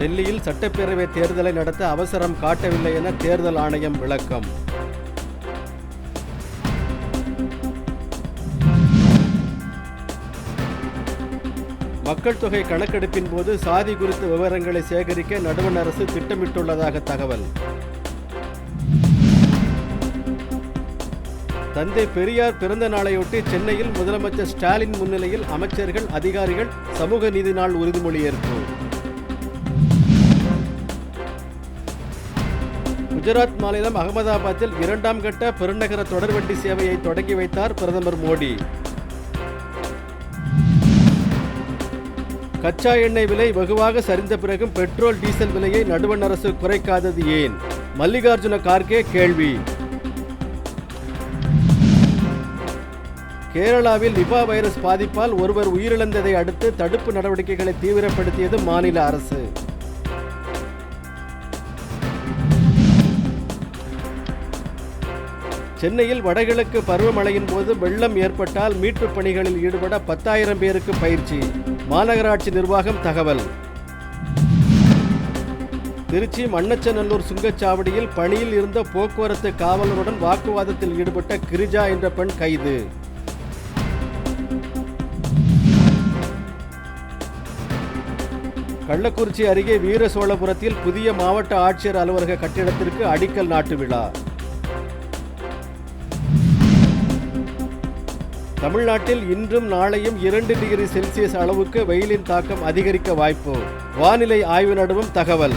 டெல்லியில் சட்டப்பேரவை தேர்தலை நடத்த அவசரம் காட்டவில்லை என தேர்தல் ஆணையம் விளக்கம். மக்கள் தொகை கணக்கெடுப்பின் போது சாதி குறித்த விவரங்களை சேகரிக்க நடுவண் அரசு திட்டமிட்டுள்ளதாக தகவல். தந்தை பெரியார் பிறந்த நாளையொட்டி சென்னையில் முதலமைச்சர் ஸ்டாலின் முன்னிலையில் அமைச்சர்கள், அதிகாரிகள் சமூக நீதி நாள் உறுதிமொழி ஏற்பு. குஜராத் மாநிலம் அகமதாபாத்தில் 2ஆம் கட்ட பெருநகர தொடர்வண்டி சேவையை தொடங்கி வைத்தார் பிரதமர் மோடி. கச்சா எண்ணெய் விலை வெகுவாக சரிந்த பிறகும் பெட்ரோல், டீசல் விலையை நடுவண் அரசு குறைக்காதது ஏன்? மல்லிகார்ஜுன கார்கே கேள்வி. கேரளாவில் நிபா வைரஸ் பாதிப்பால் ஒருவர் உயிரிழந்ததை அடுத்து தடுப்பு நடவடிக்கைகளை தீவிரப்படுத்தியது மாநில அரசு. சென்னையில் வடகிழக்கு பருவமழையின் போது வெள்ளம் ஏற்பட்டால் மீட்புப் பணிகளில் ஈடுபட 10,000 பேருக்கு பயிற்சி. மாநகராட்சி நிர்வாகம் தகவல். திருச்சி மண்ணச்சநல்லூர் சுங்கச்சாவடியில் பணியில் இருந்த போக்குவரத்து காவலருடன் வாக்குவாதத்தில் ஈடுபட்ட கிரிஜா என்ற பெண் கைது. கள்ளக்குறிச்சி அருகே வீரசோழபுரத்தில் புதிய மாவட்ட ஆட்சியர் அலுவலக கட்டிடத்திற்கு அடிக்கல் நாட்டு விழா. தமிழ்நாட்டில் இன்றும் நாளையும் 2 டிகிரி செல்சியஸ் அளவுக்கு வெயிலின் தாக்கம் அதிகரிக்க வாய்ப்பு. வானிலை ஆய்வு நடுவம் தகவல்.